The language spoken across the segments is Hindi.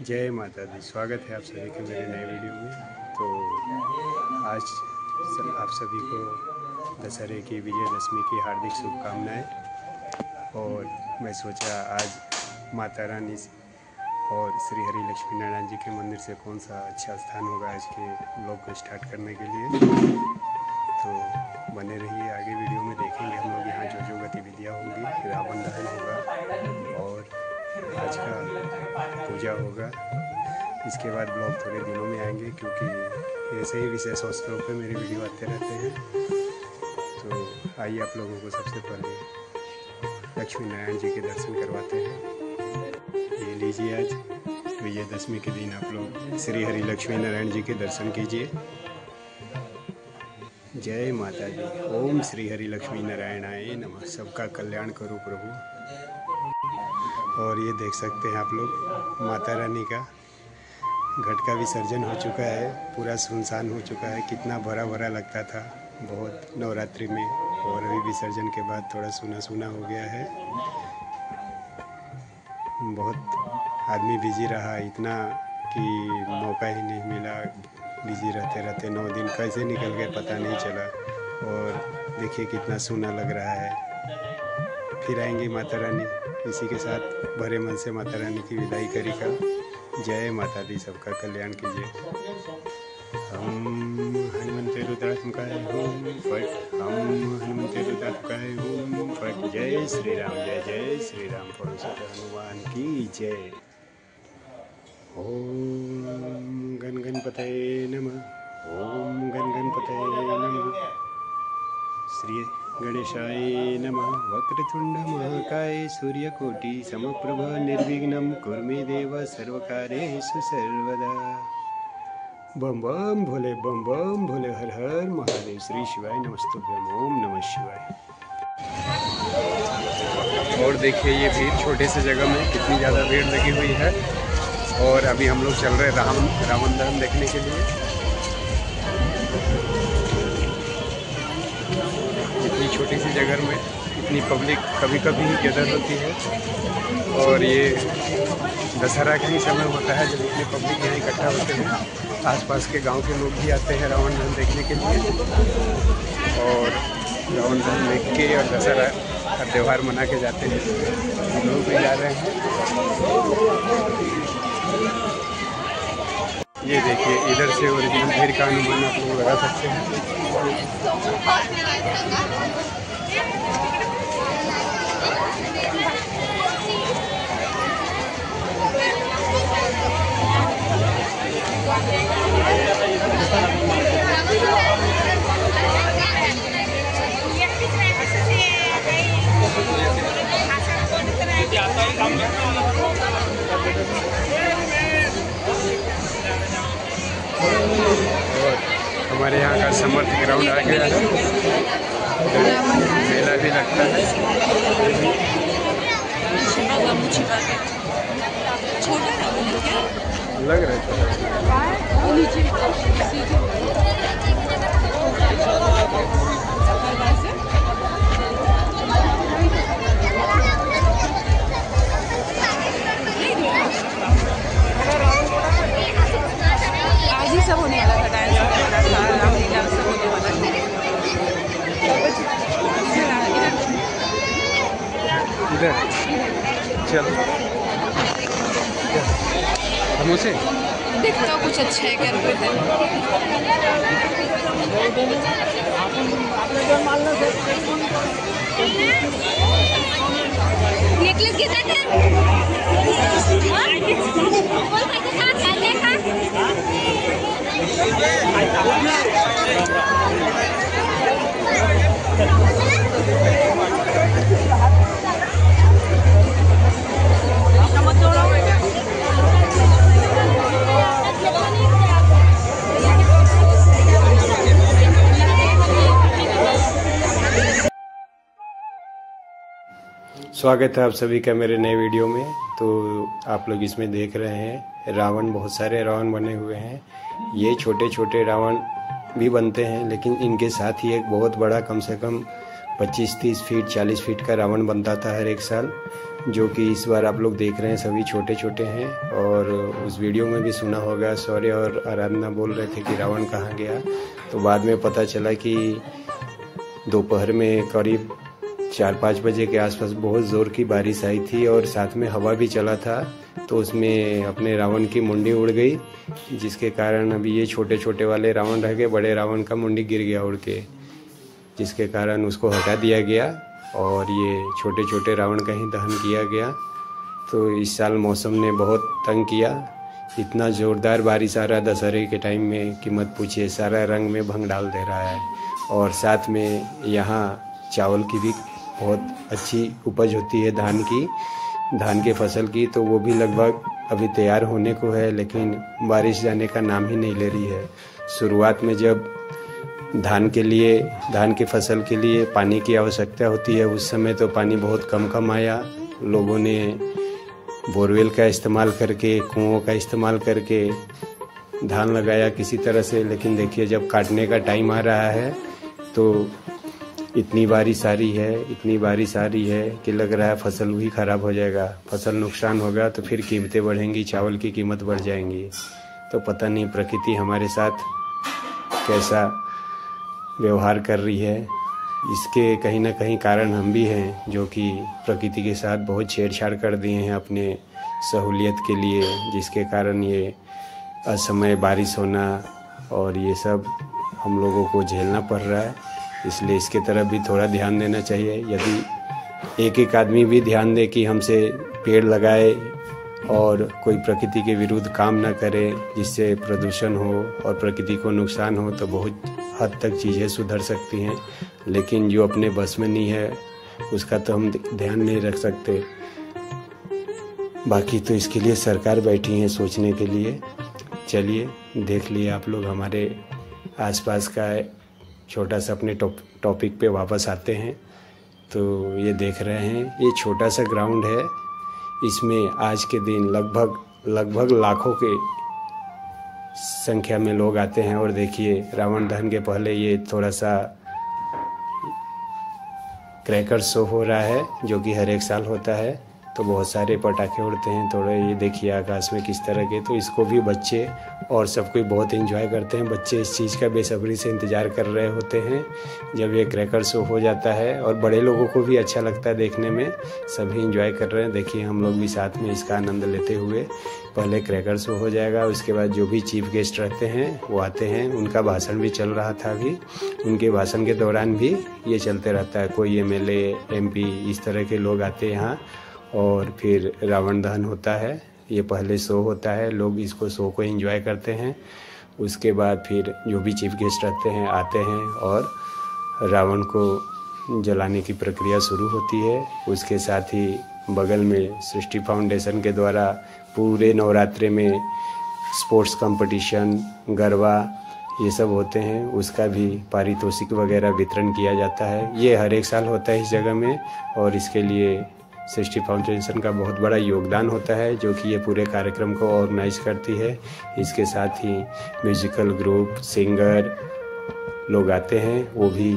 जय माता दी। स्वागत है आप सभी के मेरे नए वीडियो में। तो आज आप सभी को दशहरे की विजयदशमी की हार्दिक शुभकामनाएं। और मैं सोचा आज माता रानी और श्री हरि लक्ष्मी नारायण जी के मंदिर से कौन सा अच्छा स्थान होगा आज के ब्लॉग को स्टार्ट करने के लिए। तो बने रहिए, आगे वीडियो में देखेंगे हम लोग यहाँ जो जो गतिविधियाँ होंगी। रावण दहन होगा और आज का पूजा होगा। इसके बाद ब्लॉग थोड़े दिनों में आएंगे, क्योंकि ऐसे ही विशेष अवसरों पे मेरे वीडियो आते रहते हैं। तो आइए आप लोगों को सबसे पहले लक्ष्मी नारायण जी के दर्शन करवाते हैं। ये लीजिए, आज विजयदशमी के दिन आप लोग श्री हरि लक्ष्मी नारायण जी के दर्शन कीजिए। जय माता दी। ओम श्री हरि लक्ष्मी नारायणाय नमः। सबका कल्याण करो प्रभु। और ये देख सकते हैं आप लोग, माता रानी का घट का विसर्जन हो चुका है। पूरा सुनसान हो चुका है। कितना भरा भरा लगता था बहुत नवरात्रि में, और अभी विसर्जन के बाद थोड़ा सूना सूना हो गया है। बहुत आदमी बिजी रहा, इतना कि मौका ही नहीं मिला। बिजी रहते रहते 9 दिन कैसे निकल गए पता नहीं चला। और देखिए कितना सूना लग रहा है। फिर आएंगी माता रानी। इसी के साथ भरे मन से माता रानी की विदाई करेगा। जय माता दी। सबका कल्याण कीजिए। हम हनुमंते रुद्रात्मकाय ओम फट। हम हनुमंते रुद्रात्मकाय ओम फट। जय श्री राम, जय जय श्री राम। परोसत हनुमान की जय। ओम गण गणपतये नमः। ओम गण गणपतये नमः। श्री गणेशाय नमः। वक्रतुंड महाकाय सूर्यकोटि समप्रभ निर्विघ्नं कुरु मे देव सर्वकार्येषु सर्वदा। बम बम भोले, बम बम भोले। हर हर महादेव। श्री शिवाय नमस्तुभ्यं। ओम नमः शिवाय। और देखिए ये भीड़, छोटे से जगह में कितनी ज़्यादा भीड़ लगी हुई है। और अभी हम लोग चल रहे हैं रावण दहन देखने के लिए। इतनी छोटी सी जगह में इतनी पब्लिक कभी कभी ही गैदर होती है। और ये दशहरा का ही समय होता है जब इतने पब्लिक यहाँ इकट्ठा होते हैं। आसपास के गांव के लोग भी आते हैं रावण दहन देखने के लिए। और रावण दहन देख के और दशहरा का त्यौहार मना के जाते हैं। हम लोग भी जा रहे हैं। ये देखिए, इधर से ओरिजिनल भीड़ का अनुमान आप लोग लगा सकते हैं। और हमारे यहाँ का समर्थ ग्राउंड आ गया है। मेला भी लगता है। लग रहा है आज ही सब होने वाला था। डांस होने वाला था, रामलीला सब होने वाला था। इधर चल हम उसे देखता हूँ कुछ अच्छा है क्या रुपये थे। नेकलेस कितना था? स्वागत है आप सभी का मेरे नए वीडियो में। तो आप लोग इसमें देख रहे हैं रावण, बहुत सारे रावण बने हुए हैं। ये छोटे छोटे रावण भी बनते हैं, लेकिन इनके साथ ही एक बहुत बड़ा, कम से कम 25-30 फीट 40 फीट का रावण बनता था हर एक साल। जो कि इस बार आप लोग देख रहे हैं सभी छोटे छोटे हैं। और उस वीडियो में भी सुना होगा, शौर्य और आराधना बोल रहे थे कि रावण कहाँ गया। तो बाद में पता चला कि दोपहर में करीब 4-5 बजे के आसपास बहुत ज़ोर की बारिश आई थी और साथ में हवा भी चला था, तो उसमें अपने रावण की मुंडी उड़ गई, जिसके कारण अभी ये छोटे छोटे वाले रावण रह गए। बड़े रावण का मुंडी गिर गया उड़ के, जिसके कारण उसको हटा दिया गया और ये छोटे छोटे रावण का ही दहन किया गया। तो इस साल मौसम ने बहुत तंग किया, इतना ज़ोरदार बारिश आ रहा दशहरे के टाइम में कि मत पूछिए, सारा रंग में भंग डाल दे रहा है। और साथ में यहाँ चावल की भी बहुत अच्छी उपज होती है, धान के फसल की, तो वो भी लगभग अभी तैयार होने को है, लेकिन बारिश जाने का नाम ही नहीं ले रही है। शुरुआत में जब धान के फसल के लिए पानी की आवश्यकता होती है, उस समय तो पानी बहुत कम आया। लोगों ने बोरवेल का इस्तेमाल करके, कुओं का इस्तेमाल करके धान लगाया किसी तरह से, लेकिन देखिए जब काटने का टाइम आ रहा है तो इतनी बारिश आ रही है कि लग रहा है फसल भी ख़राब हो जाएगा। फसल नुकसान होगा तो फिर कीमतें बढ़ेंगी, चावल की कीमत बढ़ जाएंगी। तो पता नहीं प्रकृति हमारे साथ कैसा व्यवहार कर रही है। इसके कहीं ना कहीं कारण हम भी हैं, जो कि प्रकृति के साथ बहुत छेड़छाड़ कर दिए हैं अपने सहूलियत के लिए, जिसके कारण ये असमय बारिश होना और ये सब हम लोगों को झेलना पड़ रहा है। इसलिए इसके तरफ भी थोड़ा ध्यान देना चाहिए। यदि एक आदमी भी ध्यान दे कि हमसे पेड़ लगाए और कोई प्रकृति के विरुद्ध काम ना करे जिससे प्रदूषण हो और प्रकृति को नुकसान हो, तो बहुत हद तक चीज़ें सुधर सकती हैं। लेकिन जो अपने बस में नहीं है उसका तो हम ध्यान नहीं रख सकते। बाकी तो इसके लिए सरकार बैठी है सोचने के लिए। चलिए देख लिए आप लोग हमारे आसपास का छोटा सा अपने टॉपिक पे वापस आते हैं। तो ये देख रहे हैं, ये छोटा सा ग्राउंड है, इसमें आज के दिन लगभग लाखों के संख्या में लोग आते हैं। और देखिए रावण दहन के पहले ये थोड़ा सा क्रैकर शो हो रहा है, जो कि हर एक साल होता है। तो बहुत सारे पटाखे उड़ते हैं, थोड़े ये देखिए आकाश में किस तरह के। तो इसको भी बच्चे और सब कोई बहुत एंजॉय करते हैं। बच्चे इस चीज़ का बेसब्री से इंतज़ार कर रहे होते हैं जब ये क्रैकर शो हो जाता है, और बड़े लोगों को भी अच्छा लगता है देखने में। सभी एंजॉय कर रहे हैं, देखिए हम लोग भी साथ में इसका आनंद लेते हुए। पहले क्रैकर शो हो जाएगा, उसके बाद जो भी चीफ गेस्ट रहते हैं वो आते हैं। उनका भाषण भी चल रहा था अभी, उनके भाषण के दौरान भी ये चलते रहता है। कोई MLA MP इस तरह के लोग आते हैं यहाँ, और फिर रावण दहन होता है। ये पहले शो होता है, लोग इसको शो को एंजॉय करते हैं। उसके बाद फिर जो भी चीफ गेस्ट रहते हैं आते हैं और रावण को जलाने की प्रक्रिया शुरू होती है। उसके साथ ही बगल में सृष्टि फाउंडेशन के द्वारा पूरे नवरात्रे में स्पोर्ट्स कंपटीशन, गरबा ये सब होते हैं, उसका भी पारितोषिक वगैरह वितरण किया जाता है। ये हर एक साल होता है इस जगह में, और इसके लिए सृष्टि फाउंडेशन का बहुत बड़ा योगदान होता है, जो कि ये पूरे कार्यक्रम को ऑर्गेनाइज करती है। इसके साथ ही म्यूजिकल ग्रुप, सिंगर लोग आते हैं, वो भी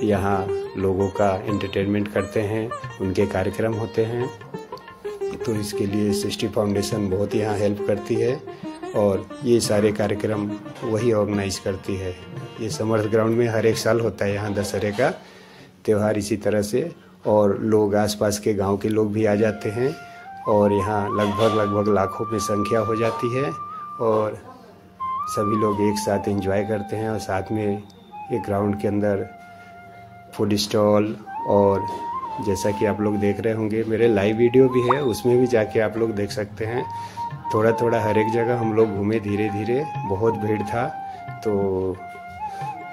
यहाँ लोगों का एंटरटेनमेंट करते हैं, उनके कार्यक्रम होते हैं। तो इसके लिए सृष्टि फाउंडेशन बहुत यहाँ हेल्प करती है, और ये सारे कार्यक्रम वही ऑर्गेनाइज करती है। ये समर्थ ग्राउंड में हर एक साल होता है यहाँ दशहरे का त्यौहार इसी तरह से। और लोग आसपास के गांव के लोग भी आ जाते हैं, और यहाँ लगभग लाखों में संख्या हो जाती है, और सभी लोग एक साथ एंजॉय करते हैं। और साथ में ये ग्राउंड के अंदर फूड स्टॉल, और जैसा कि आप लोग देख रहे होंगे मेरे लाइव वीडियो भी है, उसमें भी जाके आप लोग देख सकते हैं। थोड़ा हर एक जगह हम लोग घूमे धीरे धीरे, बहुत भीड़ था। तो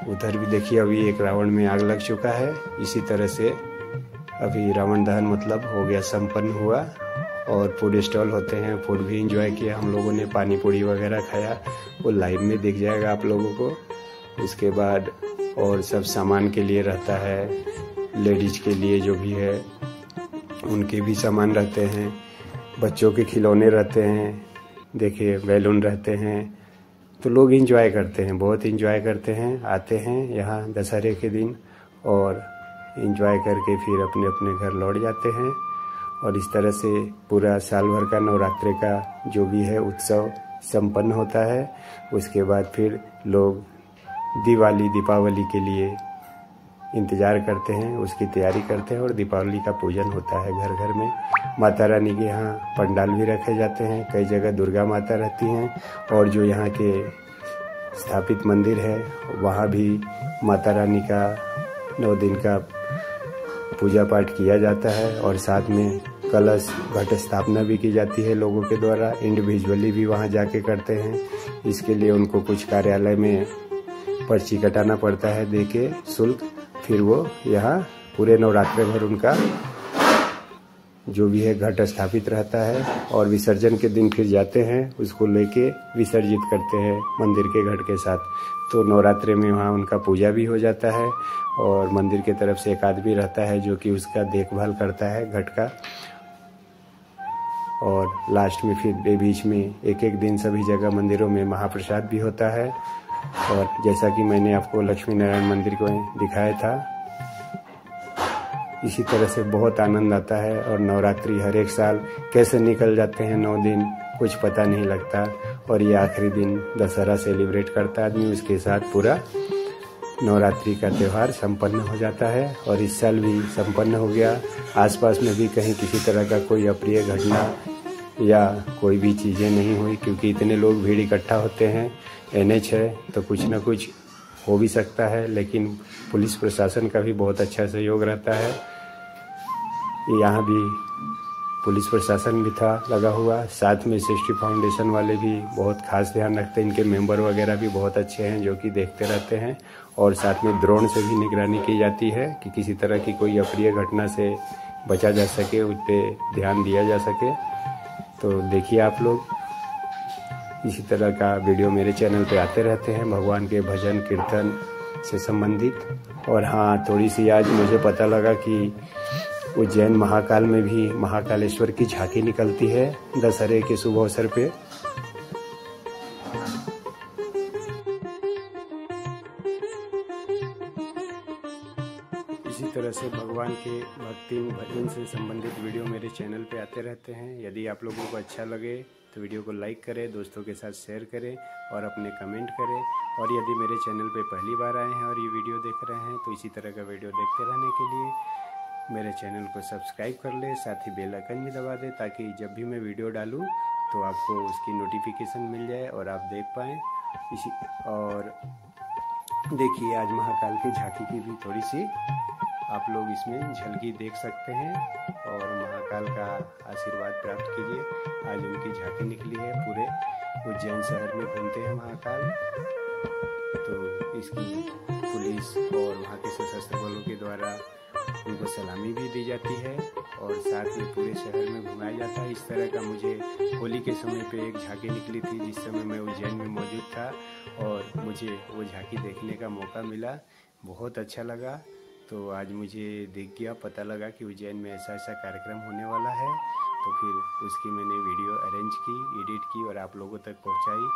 उधर भी देखिए अभी एक रावण में आग लग चुका है। इसी तरह से अभी रावण दहन मतलब हो गया, संपन्न हुआ। और फूड स्टॉल होते हैं, फूड भी एंजॉय किया हम लोगों ने, पानी पूरी वगैरह खाया, वो लाइव में दिख जाएगा आप लोगों को। उसके बाद और सब सामान के लिए रहता है, लेडीज के लिए जो भी है उनके भी सामान रहते हैं, बच्चों के खिलौने रहते हैं, देखिए बैलून रहते हैं। तो लोग एंजॉय करते हैं, बहुत एंजॉय करते हैं, आते हैं यहाँ दशहरे के दिन और एंजॉय करके फिर अपने अपने घर लौट जाते हैं। और इस तरह से पूरा साल भर का नवरात्रि का जो भी है उत्सव संपन्न होता है। उसके बाद फिर लोग दीपावली के लिए इंतज़ार करते हैं, उसकी तैयारी करते हैं और दीपावली का पूजन होता है घर घर में। माता रानी के यहाँ पंडाल भी रखे जाते हैं, कई जगह दुर्गा माता रहती हैं और जो यहाँ के स्थापित मंदिर है वहाँ भी माता रानी का 9 दिन का पूजा पाठ किया जाता है और साथ में कलश घट स्थापना भी की जाती है लोगों के द्वारा। इंडिविजुअली भी वहाँ जाके करते हैं। इसके लिए उनको कुछ कार्यालय में पर्ची कटाना पड़ता है देके शुल्क, फिर वो यहाँ पूरे नवरात्रि भर उनका जो भी है घट स्थापित रहता है और विसर्जन के दिन फिर जाते हैं उसको लेके विसर्जित करते हैं मंदिर के घट के साथ। तो नवरात्रि में वहाँ उनका पूजा भी हो जाता है और मंदिर के तरफ से एक आदमी रहता है जो कि उसका देखभाल करता है घट का। और लास्ट में फिर बीच में एक एक दिन सभी जगह मंदिरों में महाप्रसाद भी होता है। और जैसा कि मैंने आपको लक्ष्मी नारायण मंदिर को दिखाया था, इसी तरह से बहुत आनंद आता है। और नवरात्रि हर एक साल कैसे निकल जाते हैं 9 दिन कुछ पता नहीं लगता। और ये आखिरी दिन दशहरा सेलिब्रेट करता आदमी, उसके साथ पूरा नवरात्रि का त्यौहार संपन्न हो जाता है। और इस साल भी संपन्न हो गया। आसपास में भी कहीं किसी तरह का कोई अप्रिय घटना या कोई भी चीज़ें नहीं हुई, क्योंकि इतने लोग भीड़ इकट्ठा होते हैं। NH है तो कुछ ना कुछ हो भी सकता है, लेकिन पुलिस प्रशासन का भी बहुत अच्छा सहयोग रहता है। यहाँ भी पुलिस प्रशासन भी था लगा हुआ, साथ में सृष्टि फाउंडेशन वाले भी बहुत खास ध्यान रखते हैं। इनके मेंबर वगैरह भी बहुत अच्छे हैं जो कि देखते रहते हैं। और साथ में ड्रोन से भी निगरानी की जाती है कि किसी तरह की कोई अप्रिय घटना से बचा जा सके, उस पर ध्यान दिया जा सके। तो देखिए आप लोग, इसी तरह का वीडियो मेरे चैनल पे आते रहते हैं भगवान के भजन कीर्तन से संबंधित। और हाँ, थोड़ी सी आज मुझे पता लगा कि उज्जैन महाकाल में भी महाकालेश्वर की झांकी निकलती है दशहरे के शुभ अवसर पे। इसी तरह से भगवान के भक्ति भजन से संबंधित वीडियो मेरे चैनल पे आते रहते हैं। यदि आप लोगों को अच्छा लगे तो वीडियो को लाइक करें, दोस्तों के साथ शेयर करें और अपने कमेंट करें। और यदि मेरे चैनल पे पहली बार आए हैं और ये वीडियो देख रहे हैं तो इसी तरह का वीडियो देखते रहने के लिए मेरे चैनल को सब्सक्राइब कर ले, साथ ही बेल आइकन भी दबा दे ताकि जब भी मैं वीडियो डालूं तो आपको उसकी नोटिफिकेशन मिल जाए और आप देख पाएँ। और देखिए, आज महाकाल की झांकी की भी थोड़ी सी आप लोग इसमें झलकी देख सकते हैं और महाकाल का आशीर्वाद प्राप्त कीजिए। आज उनकी झांकी निकली है, पूरे उज्जैन शहर में घूमते हैं महाकाल। तो इसकी पुलिस और वहाँ के सशस्त्र बलों के द्वारा उनको सलामी भी दी जाती है और साथ में पूरे शहर में घुमाया जाता है। इस तरह का मुझे होली के समय पे एक झांकी निकली थी जिस समय मैं उज्जैन में मौजूद था और मुझे वो झांकी देखने का मौका मिला, बहुत अच्छा लगा। तो आज मुझे देख गया, पता लगा कि उज्जैन में ऐसा ऐसा कार्यक्रम होने वाला है। तो फिर उसकी मैंने वीडियो अरेंज की, एडिट की और आप लोगों तक पहुंचाई।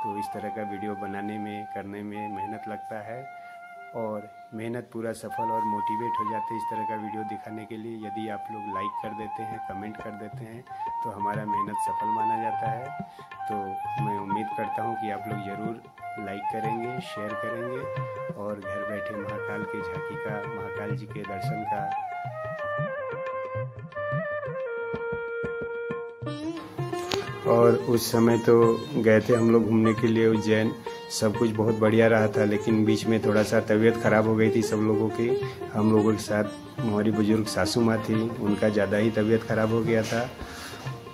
तो इस तरह का वीडियो बनाने में करने में मेहनत लगता है और मेहनत पूरा सफल और मोटिवेट हो जाते हैं इस तरह का वीडियो दिखाने के लिए। यदि आप लोग लाइक कर देते हैं, कमेंट कर देते हैं तो हमारा मेहनत सफल माना जाता है। तो मैं उम्मीद करता हूं कि आप लोग ज़रूर लाइक करेंगे, शेयर करेंगे और घर बैठे महाकाल की झांकी का, महाकाल जी के दर्शन का और उस समय तो गए थे हम लोग घूमने के लिए उज्जैन, सब कुछ बहुत बढ़िया रहा था। लेकिन बीच में थोड़ा सा तबीयत ख़राब हो गई थी सब लोगों की। हम लोगों के साथ हमारी बुजुर्ग सासू माँ थी, उनका ज़्यादा ही तबीयत ख़राब हो गया था।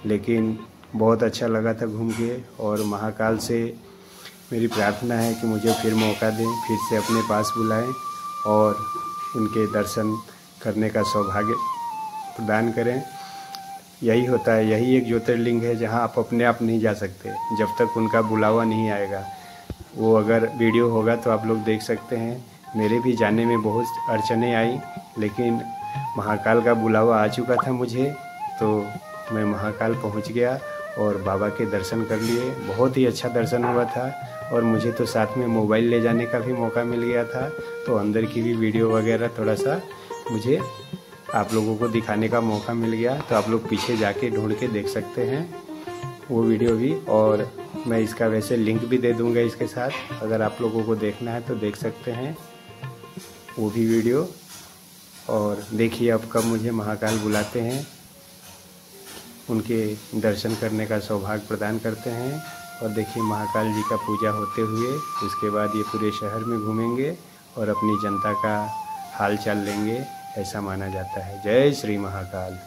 लेकिन बहुत अच्छा लगा था घूम के। और महाकाल से मेरी प्रार्थना है कि मुझे फिर मौका दें, फिर से अपने पास बुलाएं और उनके दर्शन करने का सौभाग्य प्रदान करें। यही होता है, यही एक ज्योतिर्लिंग है जहां आप अपने आप नहीं जा सकते जब तक उनका बुलावा नहीं आएगा। वो अगर वीडियो होगा तो आप लोग देख सकते हैं। मेरे भी जाने में बहुत अड़चनें आई, लेकिन महाकाल का बुलावा आ चुका था मुझे, तो मैं महाकाल पहुंच गया और बाबा के दर्शन कर लिए। बहुत ही अच्छा दर्शन हुआ था और मुझे तो साथ में मोबाइल ले जाने का भी मौका मिल गया था, तो अंदर की भी वीडियो वगैरह थोड़ा सा मुझे आप लोगों को दिखाने का मौका मिल गया, तो आप लोग पीछे जाके ढूंढ के देख सकते हैं वो वीडियो भी। और मैं इसका वैसे लिंक भी दे दूंगा इसके साथ, अगर आप लोगों को देखना है तो देख सकते हैं वो भी वीडियो। और देखिए अब कब मुझे महाकाल बुलाते हैं, उनके दर्शन करने का सौभाग्य प्रदान करते हैं। और देखिए महाकाल जी का पूजा होते हुए उसके बाद ये पूरे शहर में घूमेंगे और अपनी जनता का हाल चाल लेंगे, ऐसा माना जाता है। जय श्री महाकाल।